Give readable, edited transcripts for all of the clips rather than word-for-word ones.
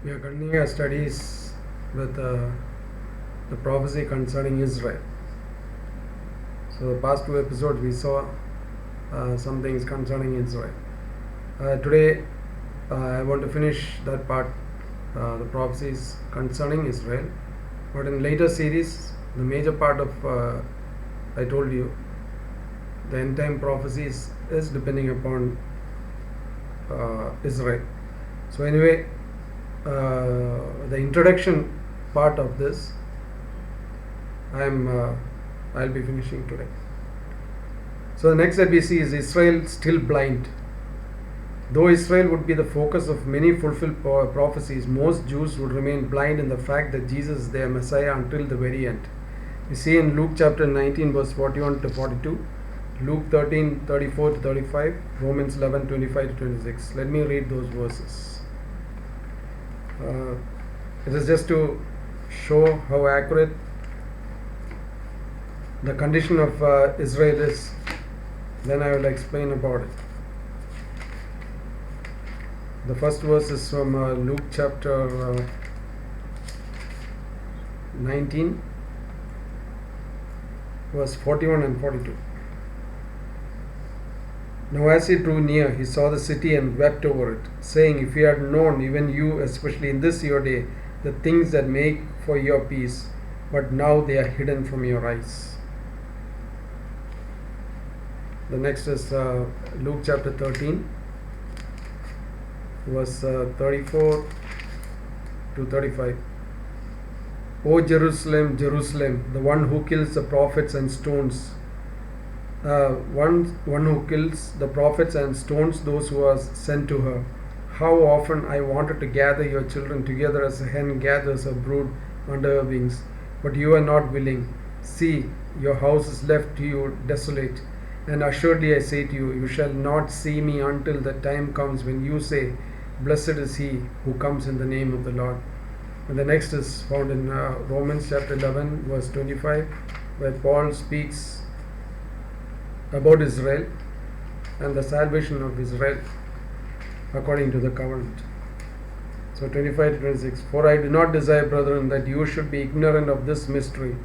We are continuing our studies with the prophecy concerning Israel. So, the past two episodes we saw some things concerning Israel. Today, I want to finish that part, the prophecies concerning Israel. But in later series, the major part of I told you, the end time prophecies is depending upon Israel. So anyway, the introduction part of this I'll be finishing today. So the next that we see is Israel still blind. Though Israel would be the focus of many fulfilled prophecies, most Jews would remain blind in the fact that Jesus is their Messiah until the very end. We see in Luke chapter 19 verse 41 to 42, Luke 13 34 to 35, Romans 11 25 to 26. Let me read those verses. It is just to show how accurate the condition of Israel is. Then I will explain about it. The first verse is from Luke chapter 19 verse 41 and 42. Now as he drew near, he saw the city and wept over it, saying, If you had known, even you, especially in this your day, the things that make for your peace, but now they are hidden from your eyes. The next is Luke chapter 13, verse 34 to 35. O Jerusalem, Jerusalem, the one who kills the prophets and stones, one who kills the prophets and stones those who are sent to her. How often I wanted to gather your children together as a hen gathers her brood under her wings, but you are not willing. See, your house is left to you desolate. And assuredly I say to you, you shall not see me until the time comes when you say, Blessed is he who comes in the name of the Lord. And the next is found in Romans chapter 11 verse 25, where Paul speaks about Israel and the salvation of Israel according to the covenant. So 25 to 26. For I do not desire, brethren, that you should be ignorant of this mystery,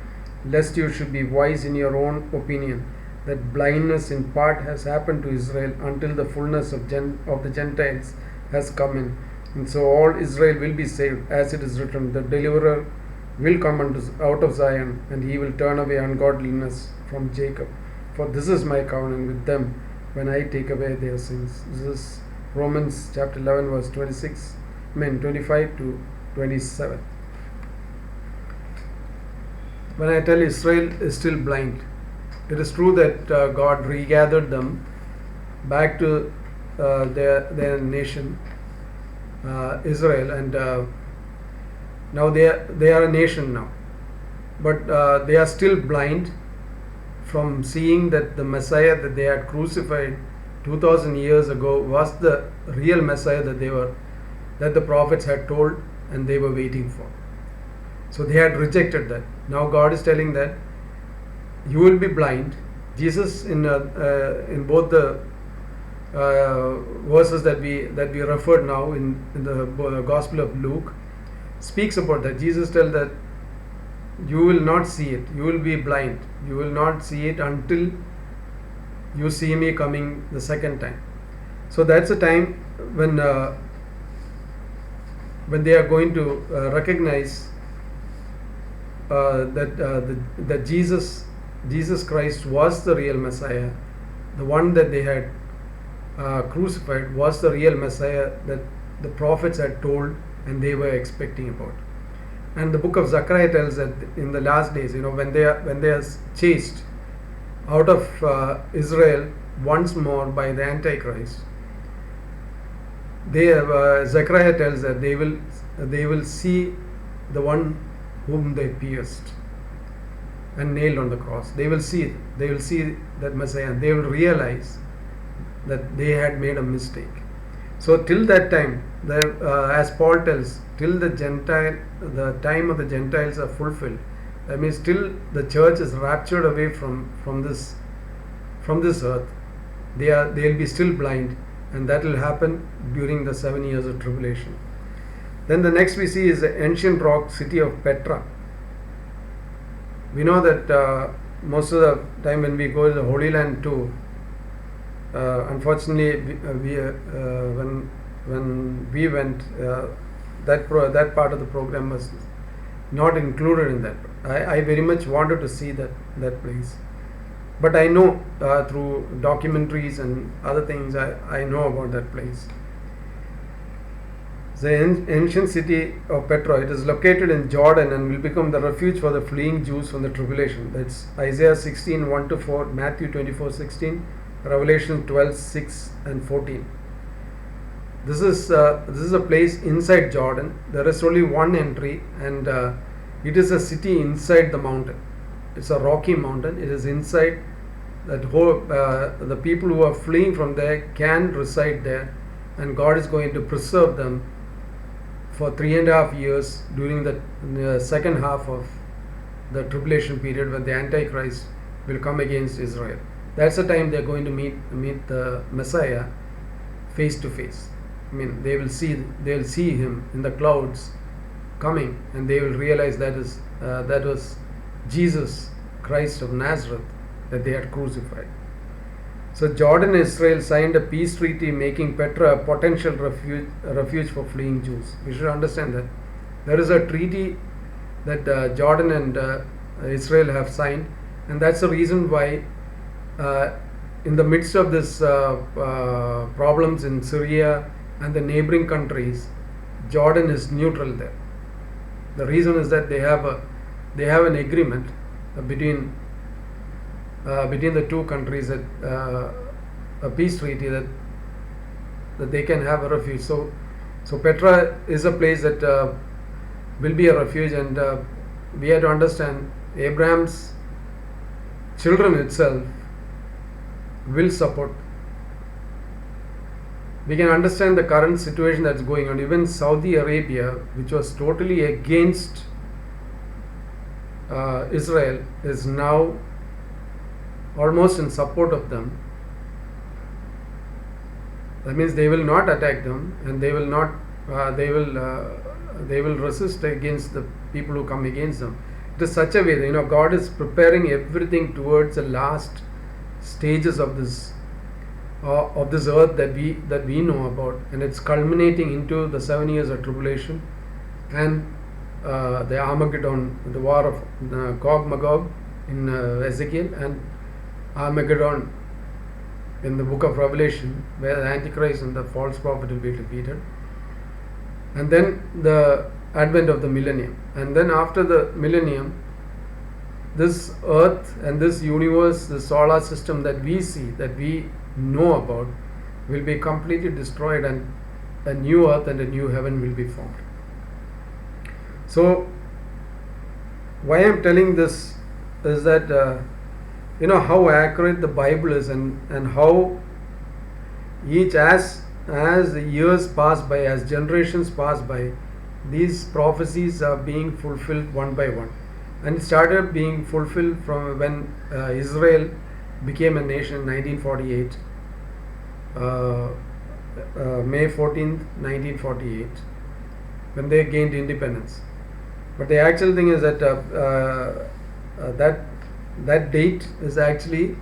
lest you should be wise in your own opinion, that blindness in part has happened to Israel until the fullness of the Gentiles has come in. And so all Israel will be saved, as it is written, the deliverer will come out of Zion, and he will turn away ungodliness from Jacob. For this is my covenant with them when I take away their sins. This is Romans chapter 11 verse 25 to 27. When I tell Israel is still blind, it is true that God regathered them back to their nation, Israel, and now they are a nation now, but they are still blind from seeing that the Messiah that they had crucified 2000 years ago was the real Messiah that the prophets had told and they were waiting for. So they had rejected that. Now God is telling that you will be blind. Jesus in both the verses that we referred now in the Gospel of Luke speaks about that. Jesus tells that you will not see it. You will be blind. You will not see it until you see me coming the second time. So that's a time when they are going to recognize that Jesus Christ was the real Messiah. The one that they had crucified was the real Messiah that the prophets had told and they were expecting about. And the book of Zechariah tells that in the last days, when they are chased out of Israel once more by the Antichrist, Zechariah tells that they will see the one whom they pierced and nailed on the cross. They will see that Messiah, and they will realize that they had made a mistake. So till that time, as Paul tells, till the time of the Gentiles are fulfilled, that means till the church is raptured away from this earth, they'll be still blind, and that will happen during the 7 years of tribulation. Then the next we see is the ancient rock city of Petra. We know that most of the time when we go to the Holy Land too, unfortunately, when we went, that part of the program was not included in that. I very much wanted to see that place, but I know through documentaries and other things, I know about that place. The ancient city of Petra, it is located in Jordan and will become the refuge for the fleeing Jews from the tribulation. That's Isaiah 16, 1-4, Matthew 24, 16, Revelation 12, 6 and 14. This is a place inside Jordan. There is only one entry, and it is a city inside the mountain. It's a rocky mountain. It is inside that whole. The people who are fleeing from there can reside there, and God is going to preserve them for 3.5 years during the second half of the tribulation period, when the Antichrist will come against Israel. That's the time they're going to meet the Messiah face to face. I mean, they'll see him in the clouds coming, and they will realize that was Jesus Christ of Nazareth that they had crucified. So Jordan and Israel signed a peace treaty, making Petra a potential refuge for fleeing Jews. We should understand that there is a treaty that Jordan and Israel have signed, and that's the reason why in the midst of this problems in Syria and the neighboring countries, Jordan is neutral there. The reason is that they have an agreement between the two countries, that a peace treaty that they can have a refuge. So Petra is a place that will be a refuge, and we have to understand Abraham's children itself will support. We can understand the current situation that's going on. Even Saudi Arabia, which was totally against Israel, is now almost in support of them. That means they will not attack them, and they will resist against the people who come against them. It is such a way that, God is preparing everything towards the last stages of this earth that we know about, and it's culminating into the 7 years of tribulation and the Armageddon, the war of Gog Magog in Ezekiel, and Armageddon in the book of Revelation, where the Antichrist and the false prophet will be defeated, and then the advent of the millennium. And then after the millennium, this earth and this universe, the solar system that we see, that we know about, will be completely destroyed, and a new earth and a new heaven will be formed. So why I'm telling this is that how accurate the Bible is, and how each as the years pass by, as generations pass by, these prophecies are being fulfilled one by one. And it started being fulfilled from when Israel became a nation in 1948, May 14th, 1948, when they gained independence. But the actual thing is that that date is actually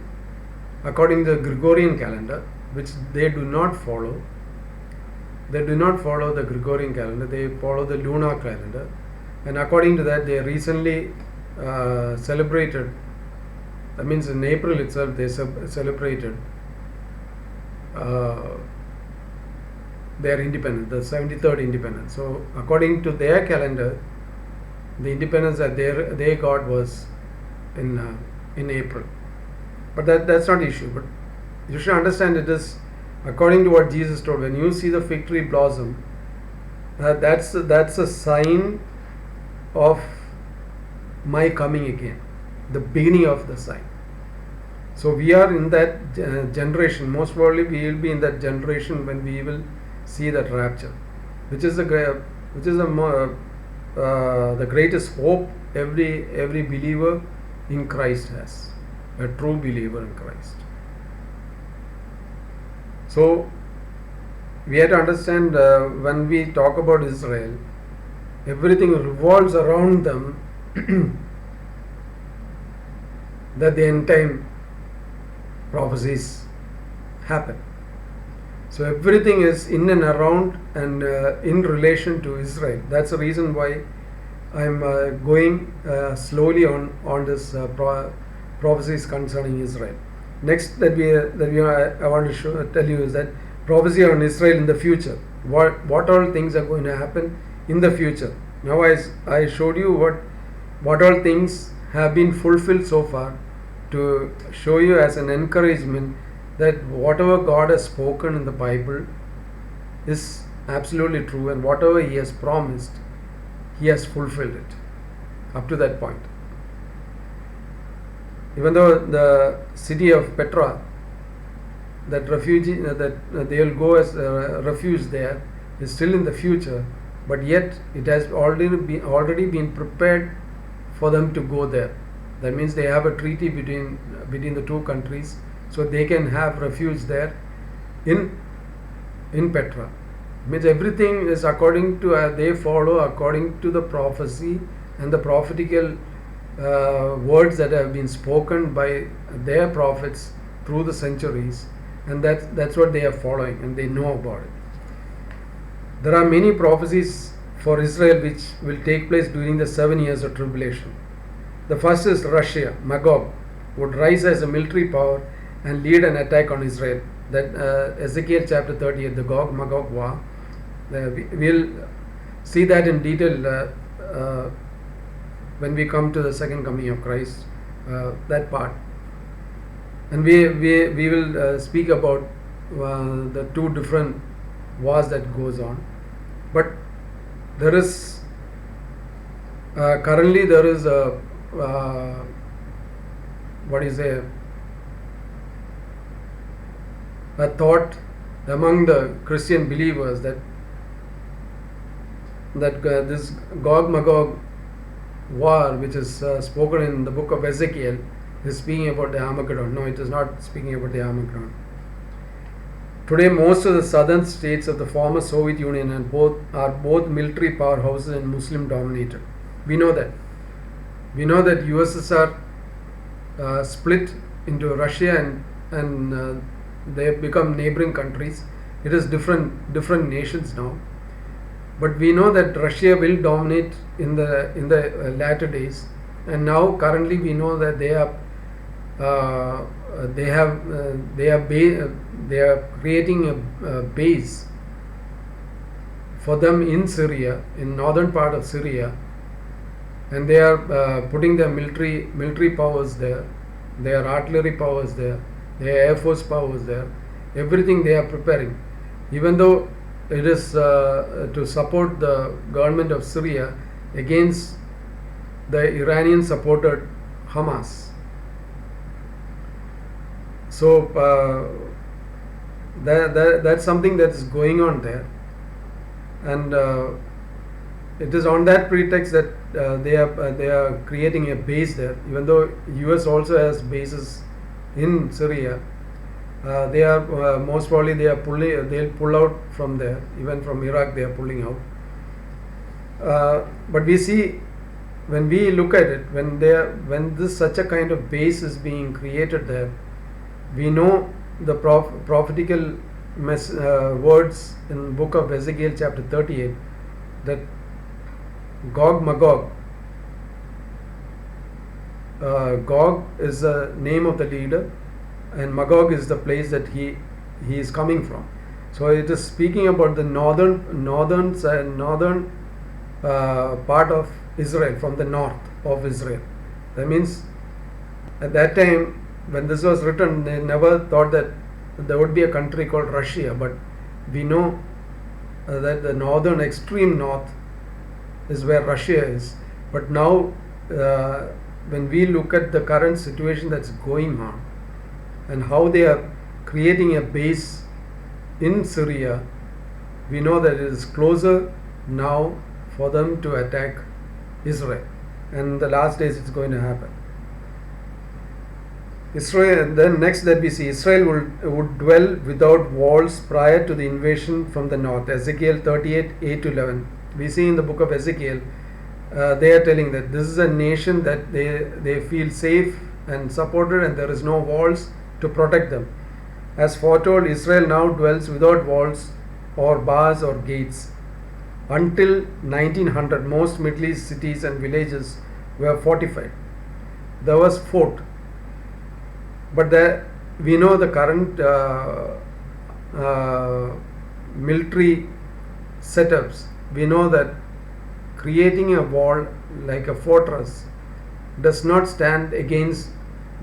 according to the Gregorian calendar, which they do not follow. They do not follow the Gregorian calendar, they follow the lunar calendar. And according to that, they recently celebrated, that means in April itself, they celebrated their independence, the 73rd independence. So according to their calendar, the independence that they got was in April. But that's not the issue. But you should understand, it is according to what Jesus told. When you see the fig tree blossom, that's a sign of my coming again, the beginning of the sign. So we are in that generation. Most probably we will be in that generation when we will see that rapture, which is the greatest hope every believer in Christ has, a true believer in Christ. So we have to understand, when we talk about Israel, everything revolves around them, that the end time prophecies happen. So everything is in and around and in relation to Israel. That's the reason why I'm going slowly on this prophecies concerning Israel. Next that I want to tell you is that prophecy on Israel in the future. What all things are going to happen in the future. Now I showed you what all things have been fulfilled so far, to show you as an encouragement that whatever God has spoken in the Bible is absolutely true, and whatever He has promised, He has fulfilled it up to that point. Even though the city of Petra, that refugee that they will go as refuge there, is still in the future, but yet it has already been prepared for them to go there. That means they have a treaty between the two countries, so they can have refuge there in Petra. Means everything is according to they follow according to the prophecy and the prophetical words that have been spoken by their prophets through the centuries, and that's what they are following, and they know about it. There are many prophecies for Israel which will take place during the 7 years of tribulation. The first is Russia, Magog, would rise as a military power and lead an attack on Israel. That Ezekiel chapter 38, the Gog-Magog war. We'll see that in detail when we come to the second coming of Christ, that part. And we will speak about the two different wars that goes on. But there is currently there is a a thought among the Christian believers that this Gog-Magog war, which is spoken in the book of Ezekiel, is speaking about the Armageddon. No, it is not speaking about the Armageddon. Today, most of the southern states of the former Soviet Union are both military powerhouses and Muslim dominated. We know that. We know that USSR split into Russia and they have become neighboring countries. It is different nations now. But we know that Russia will dominate in the latter days, and now currently we know that they are creating a base for them in Syria, in northern part of Syria, and they are putting their military powers there, their artillery powers there, their air force powers there, everything they are preparing, even though it is to support the government of Syria against the Iranian supported Hamas. So that's something that is going on there, and it is on that pretext that they are creating a base there. Even though US also has bases in Syria, they are most probably they'll pull out from there. Even from Iraq they are pulling out. But we see, when we look at it, when this such a kind of base is being created there, we know the prophetical words in the book of Ezekiel chapter 38 that Gog-Magog, Gog is the name of the leader, and Magog is the place that he is coming from. So it is speaking about the northern part of Israel, from the north of Israel. That means at that time when this was written, they never thought that there would be a country called Russia, but we know that the northern extreme north is where Russia is. But now when we look at the current situation that's going on and how they are creating a base in Syria, we know that it is closer now for them to attack Israel, and in the last days it's going to happen. Israel, then next that we see, Israel would dwell without walls prior to the invasion from the north. Ezekiel 38, 8 to 11. we see in the book of Ezekiel, they are telling that this is a nation that they feel safe and supported, and there is no walls to protect them. As foretold, Israel now dwells without walls or bars or gates. Until 1900, most Middle East cities and villages were fortified. There was fort, but we know the current military setups. We know that creating a wall like a fortress does not stand against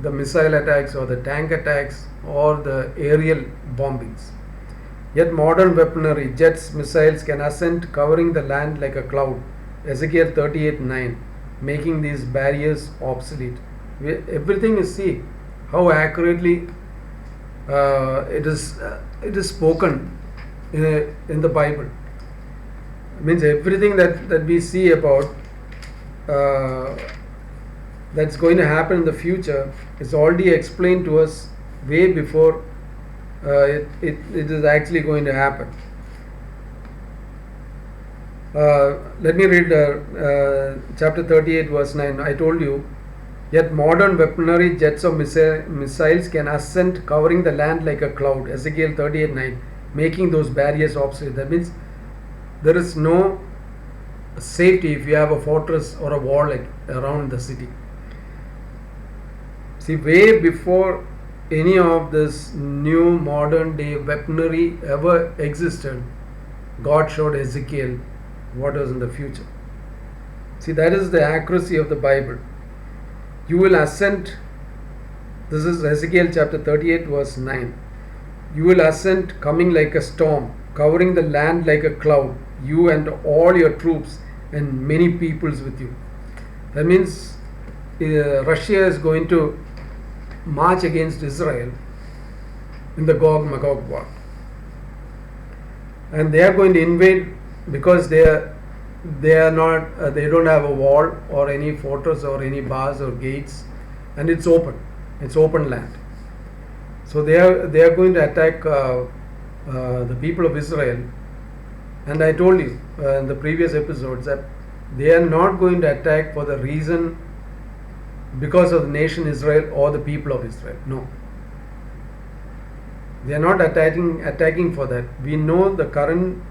the missile attacks or the tank attacks or the aerial bombings. Yet modern weaponry, jets, missiles can ascend, covering the land like a cloud. Ezekiel 38:9, making these barriers obsolete. Everything is, see how accurately it is spoken in the Bible. It means everything that we see about that's going to happen in the future is already explained to us way before it is actually going to happen. Let me read chapter 38 verse 9. I told you, yet modern weaponry, jets or missiles can ascend, covering the land like a cloud. Ezekiel 38:9, making those barriers obsolete. That means there is no safety if you have a fortress or a wall like around the city. See, way before any of this new modern day weaponry ever existed, God showed Ezekiel what was in the future. See, that is the accuracy of the Bible. You will ascend, this is Ezekiel chapter 38 verse 9. You will ascend coming like a storm, covering the land like a cloud, you and all your troops and many peoples with you. That means Russia is going to march against Israel in the Gog-Magog war, and they are going to invade because they don't have a wall or any fortress or any bars or gates, and it's open land. So they are going to attack the people of Israel. And I told you in the previous episodes that they are not going to attack for the reason because of the nation Israel or the people of Israel. No. They are not attacking for that. We know the current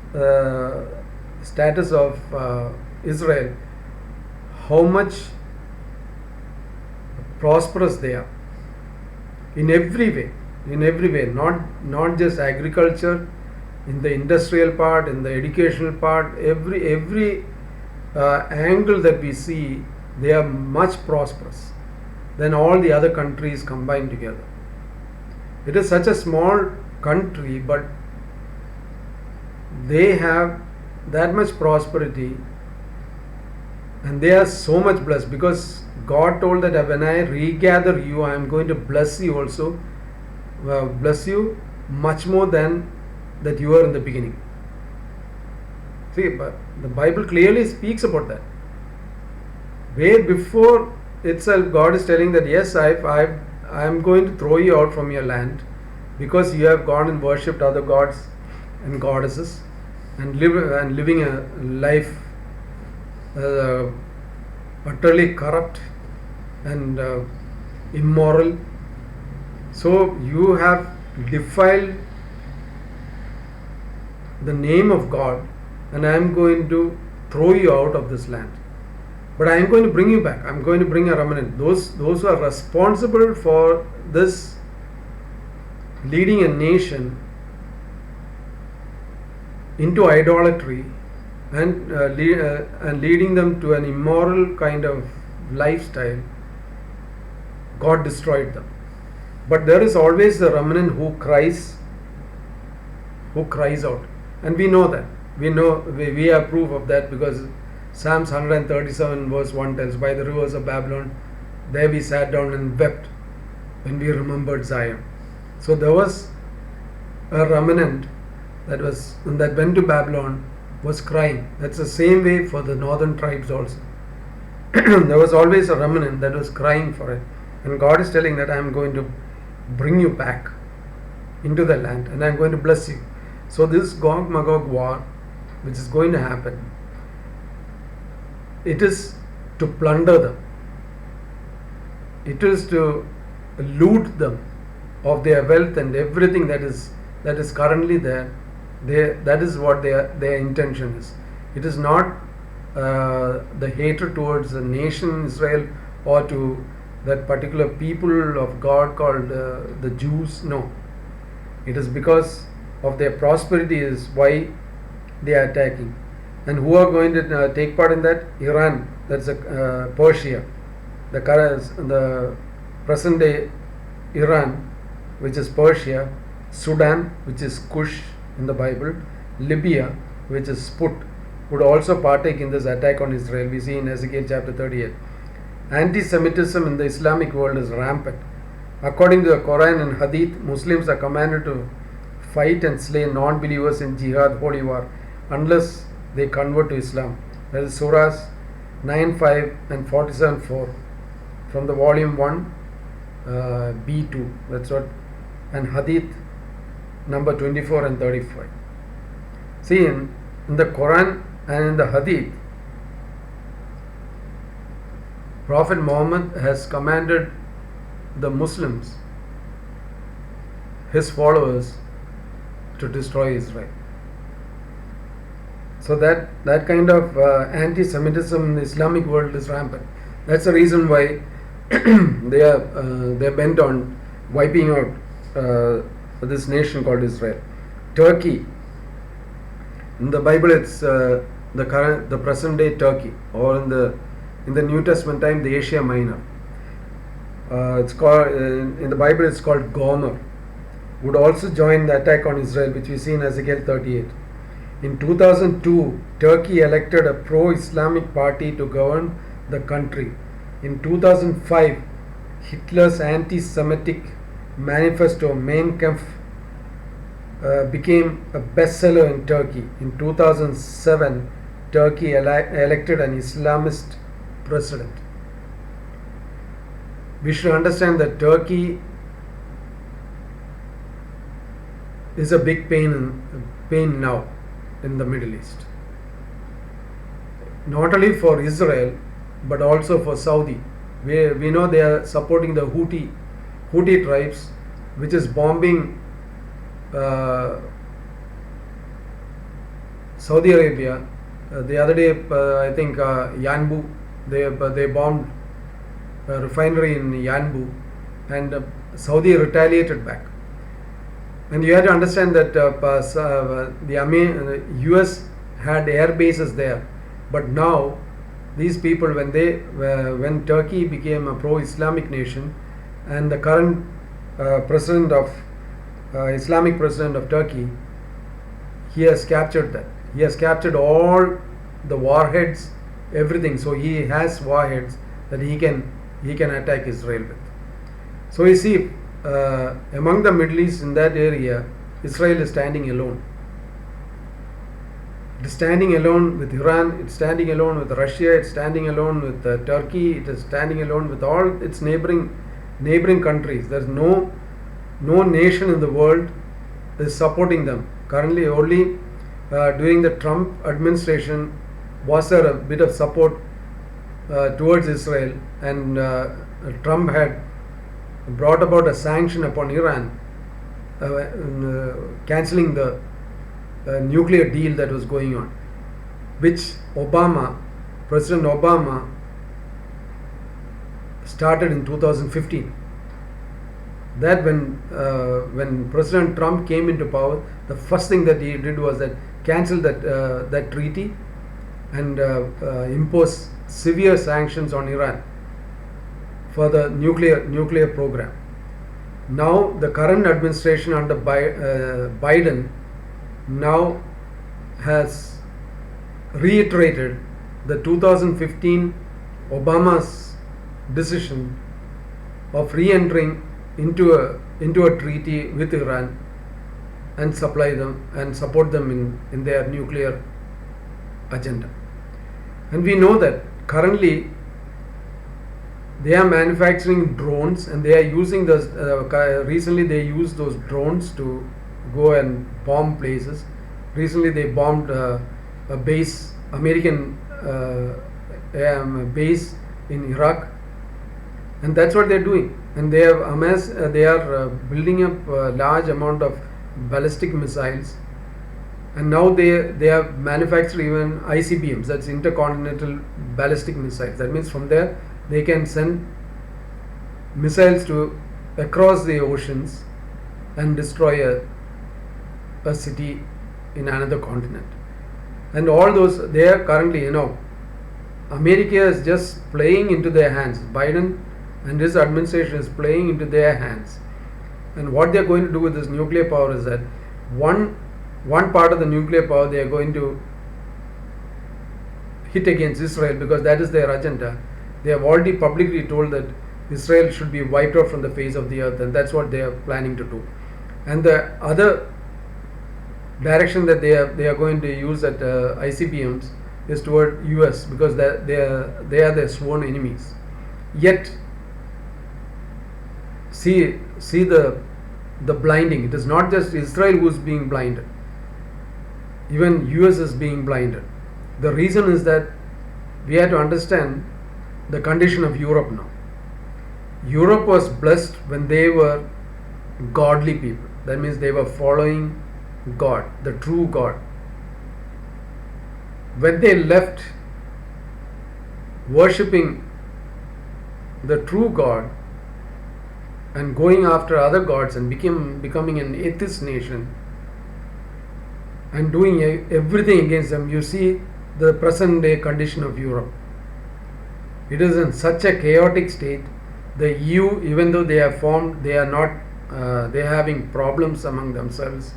status of Israel, how much prosperous they are in every way, not just agriculture, in the industrial part, in the educational part, every angle that we see, they are much prosperous than all the other countries combined together. It is such a small country, but they have that much prosperity, and they are so much blessed because God told that when I regather you, I am going to bless you also, bless you much more than that you were in the beginning. See, but the Bible clearly speaks about that. Way before itself, God is telling that yes, I am going to throw you out from your land because you have gone and worshipped other gods and goddesses and living a life utterly corrupt and immoral. So you have defiled the name of God, and I am going to throw you out of this land. But I am going to bring you back. I am going to bring a remnant. Those who are responsible for this, leading a nation into idolatry and leading them to an immoral kind of lifestyle, God destroyed them. But there is always the remnant who cries out. And we know that. We have proof of that because Psalms 137 verse 1 tells, by the rivers of Babylon, there we sat down and wept when we remembered Zion. So there was a remnant that went to Babylon, was crying. That's the same way for the northern tribes also. There was always a remnant that was crying for it. And God is telling that I am going to bring you back into the land and I am going to bless you. So this Gog-Magog war, which is going to happen, it is to plunder them. It is to loot them of their wealth and everything that is currently there. That is what their intention is. It is not the hatred towards the nation Israel or to that particular people of God called the Jews. No, it is because of their prosperity is why they are attacking. And who are going to take part in that? Iran, that's Persia, the present day Iran, which is Persia, Sudan, which is Kush in the Bible, Libya, which is Put, would also partake in this attack on Israel. We see in Ezekiel chapter 38. Anti-Semitism in the Islamic world is rampant. According to the Quran and Hadith, Muslims are commanded to fight and slay non-believers in jihad, holy war, unless they convert to Islam. That is Surahs 9:5 and 47:4 from the volume 1, B2. That's what, and Hadith number 24 and 35. See, in the Quran and in the Hadith, Prophet Muhammad has commanded the Muslims, his followers, to destroy Israel. So that kind of anti-Semitism in the Islamic world is rampant. That's the reason why they're bent on wiping out this nation called Israel. Turkey, in the Bible, it's the present day Turkey, or in the New Testament time, the Asia Minor. It's called in the Bible, it's called Gomer. Would also join the attack on Israel, which we see in Ezekiel 38. In 2002, Turkey elected a pro-Islamic party to govern the country. In 2005, Hitler's anti-Semitic manifesto Mein Kampf became a bestseller in Turkey. In 2007, Turkey elected an Islamist president. We should understand that Turkey is a big pain now in the Middle East. Not only for Israel, but also for Saudi. We know they are supporting the Houthi tribes, which is bombing Saudi Arabia. The other day, I think Yanbu, they bombed a refinery in Yanbu, and Saudi retaliated back. And you have to understand that the US had air bases there, but now these people, when Turkey became a pro-Islamic nation, and the current Islamic president of Turkey, he has captured that. He has captured all the warheads, everything. So he has warheads that he can attack Israel with. So you see, among the Middle East, in that area, Israel is standing alone. It is standing alone with Iran, it's standing alone with Russia, it's standing alone with Turkey, it is standing alone with all its neighboring countries. There is no nation in the world is supporting them. Currently, only during the Trump administration was there a bit of support towards Israel, and Trump had brought about a sanction upon Iran, cancelling the nuclear deal that was going on, which President Obama started in 2015. That when President Trump came into power, the first thing that he did was that cancel that treaty and impose severe sanctions on Iran for the nuclear program. Now the current administration under Biden now has reiterated the 2015 Obama's decision of re-entering into a treaty with Iran and supply them and support them in their nuclear agenda. And we know that currently they are manufacturing drones, and they are using those. Recently, they used those drones to go and bomb places. Recently, they bombed a base, American base in Iraq, and that's what they're doing. And they have amassed, they are building up a large amount of ballistic missiles, and now they have manufactured even ICBMs, that's intercontinental ballistic missiles. That means from there they can send missiles to across the oceans and destroy a city in another continent. And all those, they are currently, America is just playing into their hands. Biden and his administration is playing into their hands. And what they are going to do with this nuclear power is that one part of the nuclear power they are going to hit against Israel, because that is their agenda. They have already publicly told that Israel should be wiped out from the face of the earth, and that's what they are planning to do. And the other direction that they are going to use at ICBMs is toward US, because they are their sworn enemies. Yet see the blinding. It is not just Israel who is being blinded. Even US is being blinded. The reason is that we have to understand the condition of Europe now. Europe was blessed when they were godly people. That means they were following God, the true God. When they left worshipping the true God and going after other gods and becoming an atheist nation and doing everything against them, you see the present day condition of Europe. It is in such a chaotic state. The EU, even though they have formed, they are not, they are having problems among themselves,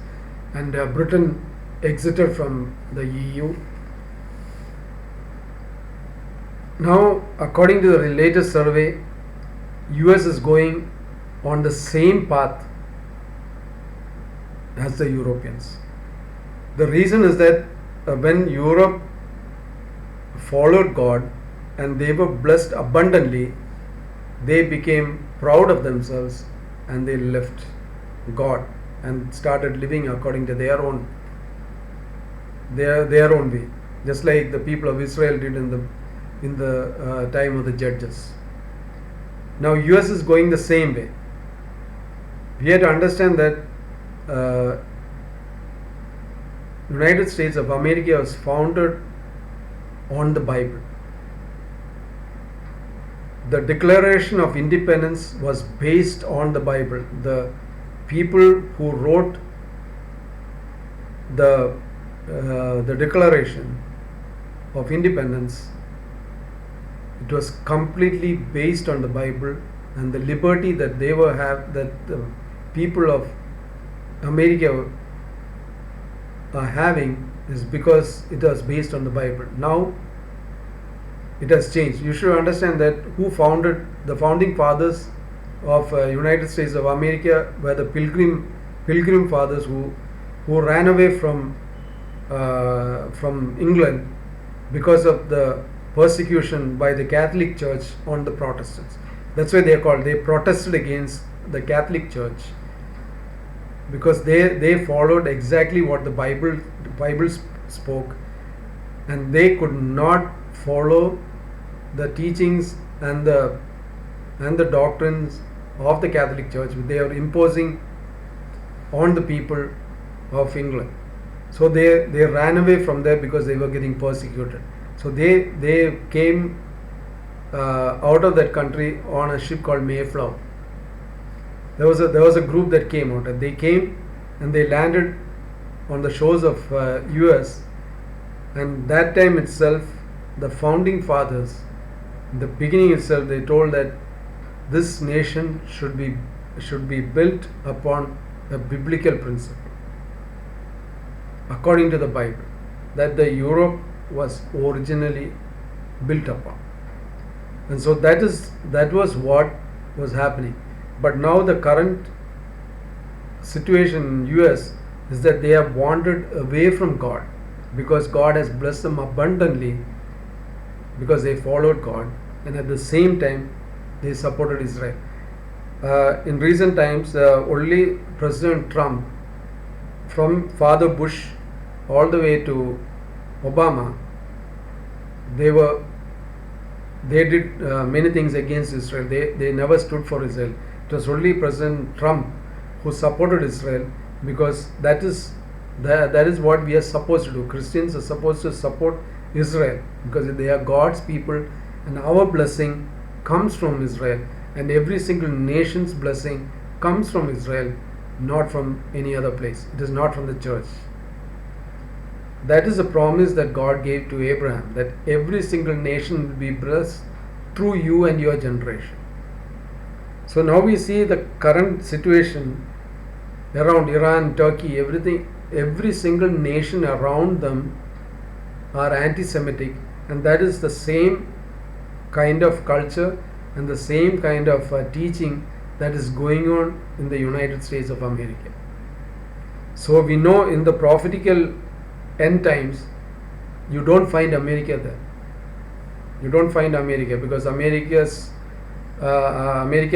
and Britain exited from the EU. Now, according to the latest survey, US is going on the same path as the Europeans. The reason is that when Europe followed God and they were blessed abundantly, they became proud of themselves and they left God and started living according to their own way, just like the people of Israel did in the time of the judges. Now US is going the same way. We have to understand that United States of America was founded on the Bible. The Declaration of Independence was based on the Bible. The people who wrote the Declaration of Independence, it was completely based on the Bible, and the liberty that that the people of America are having is because it was based on the Bible. Now it has changed. You should understand that who founded the founding fathers of United States of America were the Pilgrim fathers who ran away from England because of the persecution by the Catholic Church on the Protestants. That's why they are called. They protested against the Catholic Church because they followed exactly what the Bible spoke, and they could not follow the teachings and the doctrines of the Catholic Church. They are imposing on the people of England. So they ran away from there because they were getting persecuted. So they came out of that country on a ship called Mayflower. There was a group that came out, and they came and they landed on the shores of US. And that time itself, the founding fathers, in the beginning itself, they told that this nation should be built upon a biblical principle, according to the Bible, that the Europe was originally built upon. And so that was what was happening. But now the current situation in US is that they have wandered away from God, because God has blessed them abundantly because they followed God, and at the same time they supported Israel. In recent times, only President Trump, from Father Bush all the way to Obama, they were they did many things against Israel. They never stood for Israel. It was only President Trump who supported Israel, because that is what we are supposed to do. Christians are supposed to support Israel because they are God's people, and our blessing comes from Israel, and every single nation's blessing comes from Israel, not from any other place. It is not from the church. That is a promise that God gave to Abraham, that every single nation will be blessed through you and your generation. So now we see the current situation around Iran, Turkey, everything, every single nation around them are anti-Semitic, and that is the same kind of culture and the same kind of teaching that is going on in the United States of America. So we know in the prophetical end times, you don't find America there. You don't find America, because America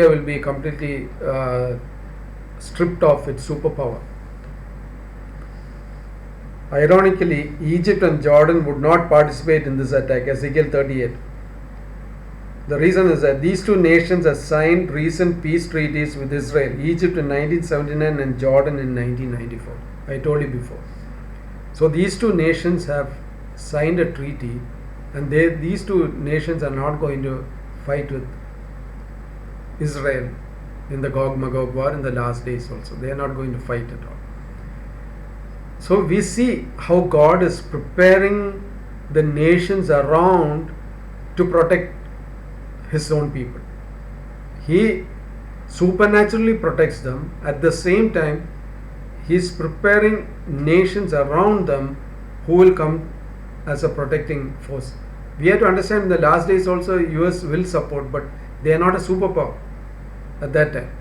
will be completely stripped of its superpower. Ironically, Egypt and Jordan would not participate in this attack, Ezekiel 38. The reason is that these two nations have signed recent peace treaties with Israel, Egypt in 1979 and Jordan in 1994. I told you before. So these two nations have signed a treaty, and these two nations are not going to fight with Israel in the Gog-Magog war in the last days also. They are not going to fight at all. So we see how God is preparing the nations around to protect His own people. He supernaturally protects them. At the same time, He is preparing nations around them who will come as a protecting force. We have to understand in the last days also US will support, but they are not a superpower at that time.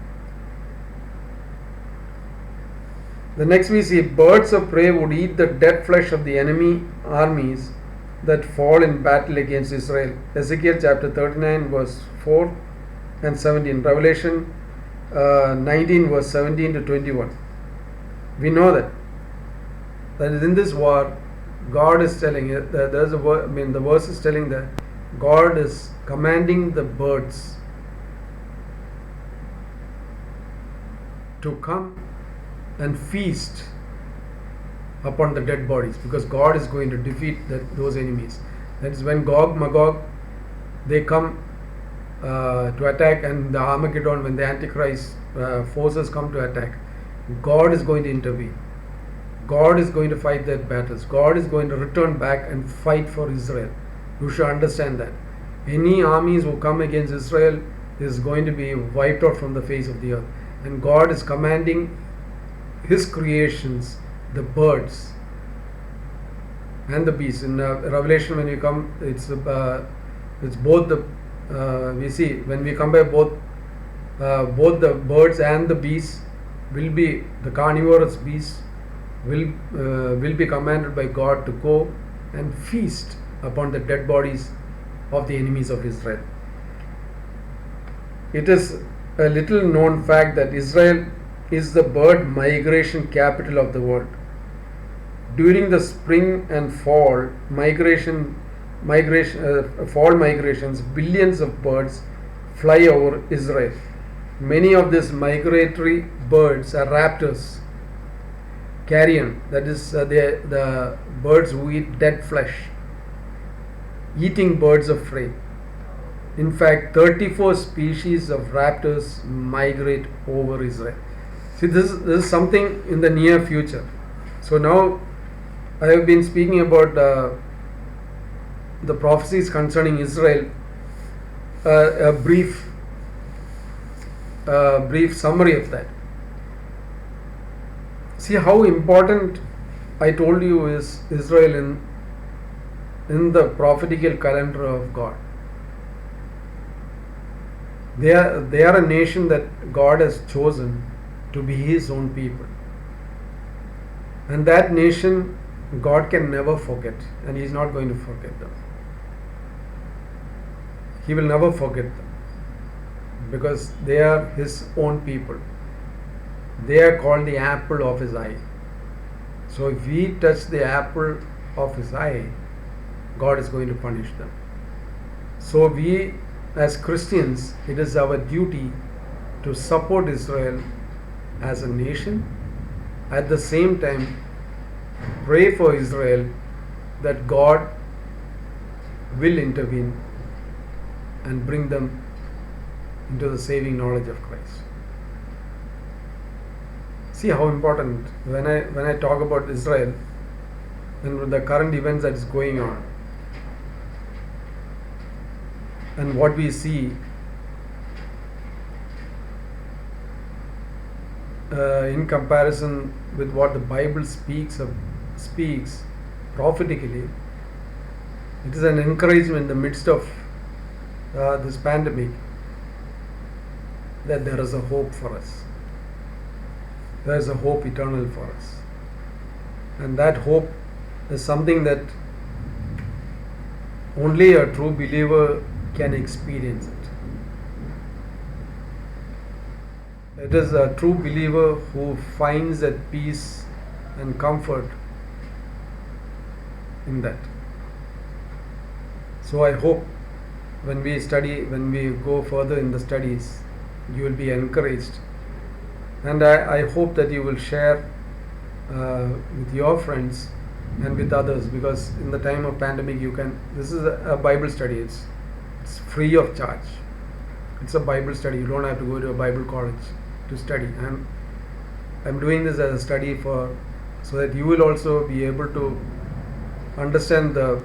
The next we see, birds of prey would eat the dead flesh of the enemy armies that fall in battle against Israel. Ezekiel chapter 39 verse 4 and 17. Revelation 19 verse 17 to 21. We know that in this war, God is telling it. There's a word. The verse is telling that God is commanding the birds to come and feast upon the dead bodies, because God is going to defeat those enemies. That is when Gog, Magog, they come to attack, and the Armageddon, when the Antichrist forces come to attack, God is going to intervene. God is going to fight their battles. God is going to return back and fight for Israel. You should understand that. Any armies who come against Israel is going to be wiped out from the face of the earth. And God is commanding His creations, the birds and the beasts. In Revelation, when we come, it's both the we see when we compare both the birds and the beasts will be the carnivorous beasts will be commanded by God to go and feast upon the dead bodies of the enemies of Israel. It is a little known fact that Israel is the bird migration capital of the world. During the spring and fall fall migrations, billions of birds fly over Israel. Many of these migratory birds are raptors, carrion, that is the birds who eat dead flesh, eating birds of prey. In fact, 34 species of raptors migrate over Israel. See, this is something in the near future. So now I have been speaking about the prophecies concerning Israel. A brief summary of that. See how important I told you is Israel in the prophetical calendar of God. They are a nation that God has chosen to be His own people. And that nation God can never forget, and He is not going to forget them. He will never forget them, because they are His own people. They are called the apple of His eye. So if we touch the apple of His eye, God is going to punish them. So we as Christians, it is our duty to support Israel as a nation. At the same time, pray for Israel that God will intervene and bring them into the saving knowledge of Christ. See how important when I talk about Israel and with the current events that is going on and what we see in comparison with what the Bible speaks prophetically, it is an encouragement in the midst of this pandemic that there is a hope for us. There is a hope eternal for us. And that hope is something that only a true believer can experience it. It is a true believer who finds that peace and comfort in that. So I hope when we go further in the studies, you will be encouraged. And I hope that you will share with your friends and with others, because in the time of pandemic this is a Bible study. It's free of charge. It's a Bible study. You don't have to go to a Bible college to study. I'm doing this as a study so that you will also be able to understand the